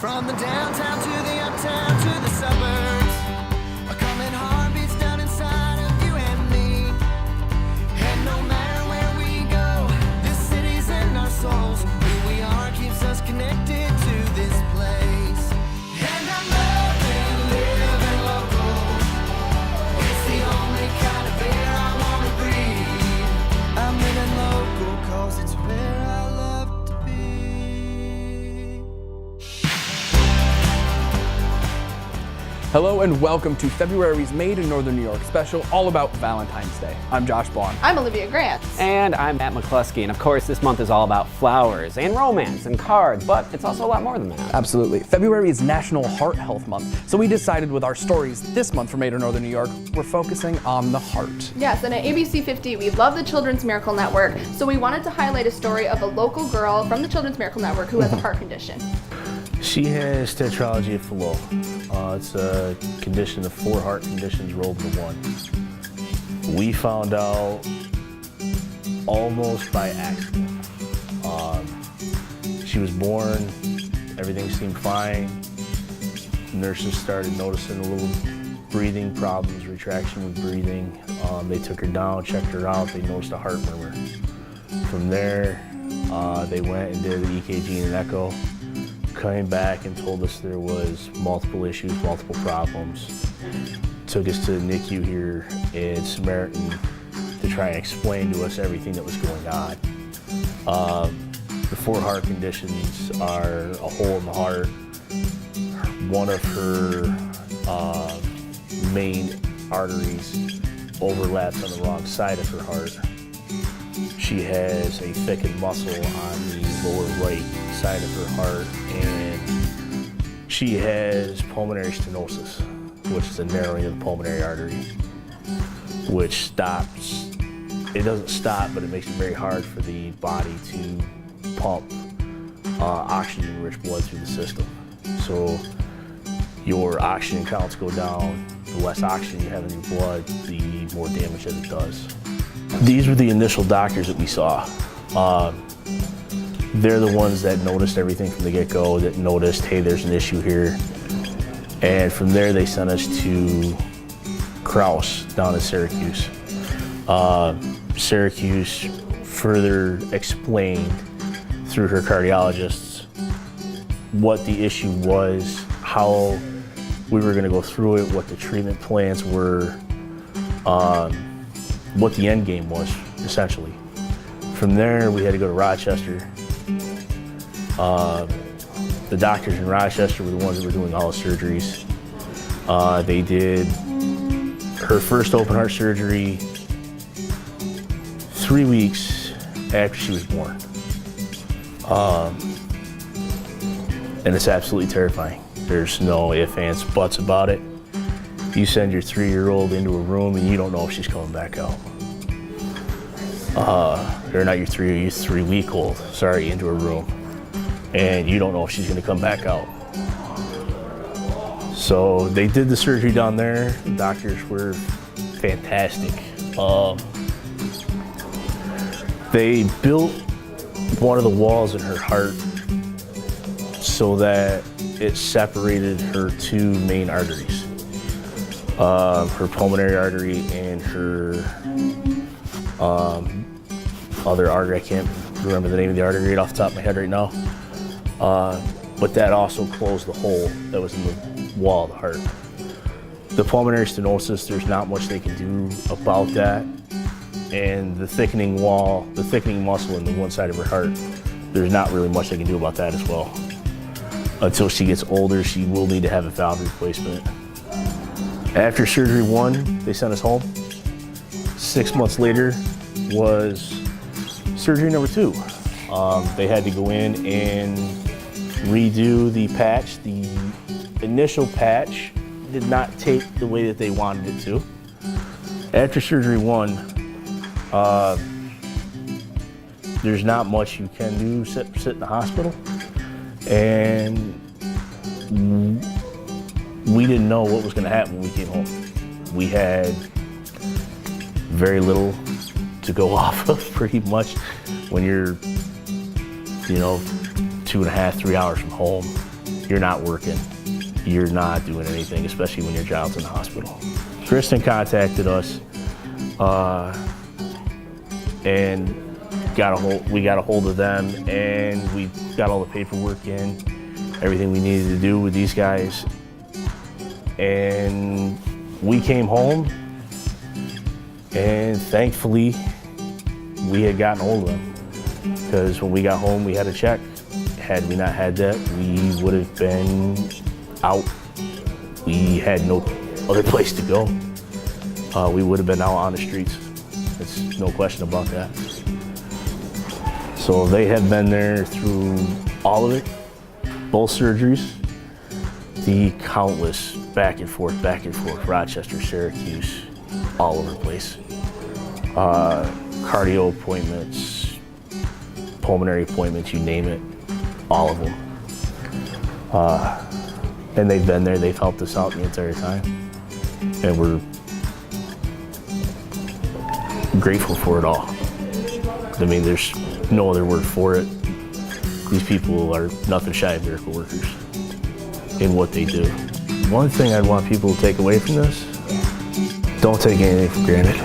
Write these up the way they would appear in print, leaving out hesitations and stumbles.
From the downtown to the uptown to the suburbs, a common heartbeats down inside of you and me. And no matter where we go, this city's in our souls. Who we are keeps us connected to this place. And I love living local. It's the only kind of air I wanna breathe. I'm living local 'cause it's where I love to be. Hello and welcome to February's Made in Northern New York special, all about Valentine's Day. I'm Josh Baughan. I'm Olivia Grant. And I'm Matt McCluskey. And of course, this month is all about flowers and romance and cards, but it's also a lot more than that. Absolutely. February is National Heart Health Month, so we decided with our stories this month for Made in Northern New York, we're focusing on the heart. Yes, and at ABC 50, we love the Children's Miracle Network, so we wanted to highlight a story of a local girl from the Children's Miracle Network who has a heart condition. She has tetralogy of Fallot. It's a condition of 4 heart conditions rolled into one. We found out almost by accident. She was born, everything seemed fine. Nurses started noticing a little breathing problems, retraction with breathing. They took her down, checked her out, they noticed a heart murmur. From there, they went and did the EKG and an echo. Came back and told us there was multiple issues, multiple problems. Took us to the NICU here in Samaritan to try and explain to us everything that was going on. The 4 heart conditions are a hole in the heart. One of her main arteries overlaps on the wrong side of her heart. She has a thickened muscle on the lower right side of her heart, and she has pulmonary stenosis, which is a narrowing of the pulmonary artery, which stops, it doesn't stop, but it makes it very hard for the body to pump oxygen-rich blood through the system. So your oxygen counts go down, the less oxygen you have in your blood, the more damage that it does. These were the initial doctors that we saw. They're the ones that noticed everything from the get-go, that noticed, hey, there's an issue here. And from there, they sent us to Crouse down in Syracuse. Syracuse further explained through her cardiologists what the issue was, how we were gonna go through it, what the treatment plans were, what the end game was, essentially. From there, we had to go to Rochester. The doctors in Rochester were the ones that were doing all the surgeries. They did her first open heart surgery 3 weeks after she was born. And it's absolutely terrifying. There's no ifs, ands, buts about it. You send your 3-year-old into a room and you don't know if she's coming back out. Or not your 3-week-old, sorry, into a room. And you don't know if she's gonna come back out. So they did the surgery down there. The doctors were fantastic. They built one of the walls in her heart so that it separated her 2 main arteries. Her pulmonary artery and her other artery. I can't remember the name of the artery right off the top of my head right now. But that also closed the hole that was in the wall of the heart. The pulmonary stenosis, there's not much they can do about that. And the thickening wall, the thickening muscle in the one side of her heart, there's not really much they can do about that as well. Until she gets older, she will need to have a valve replacement. After surgery 1, they sent us home. 6 months later was surgery number 2. They had to go in and redo the patch. The initial patch did not take the way that they wanted it to. After surgery 1, there's not much you can do, sit in the hospital. And we didn't know what was gonna happen when we came home. We had very little to go off of, pretty much, when you're, 2.5, 3 hours from home. you're not working. You're not doing anything, especially when your child's in the hospital. Kristen contacted us and we got a hold of them, and we got all the paperwork in, everything we needed to do with these guys. And we came home, and thankfully we had gotten hold of them, because when we got home we had a check. Had we not had that, we would have been out. We had no other place to go. We would have been out on the streets. There's no question about that. So they have been there through all of it, both surgeries, the countless back and forth, Rochester, Syracuse, all over the place. Cardio appointments, pulmonary appointments, you name it, all of them. And they've been there, they've helped us out the entire time. And we're grateful for it all. I mean, there's no other word for it. These people are nothing shy of miracle workers in what they do. One thing I want people to take away from this, don't take anything for granted.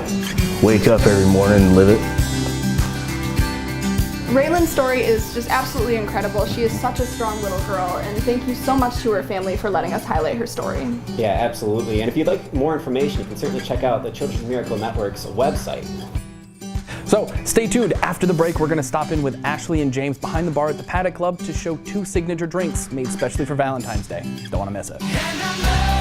Wake up every morning and live it. Raylan's story is just absolutely incredible. She is such a strong little girl, and thank you so much to her family for letting us highlight her story. Yeah, absolutely. And if you'd like more information, you can certainly check out the Children's Miracle Network's website. So stay tuned. After the break, we're going to stop in with Ashley and James behind the bar at the Paddock Club to show 2 signature drinks made specially for Valentine's Day. Don't want to miss it. And I know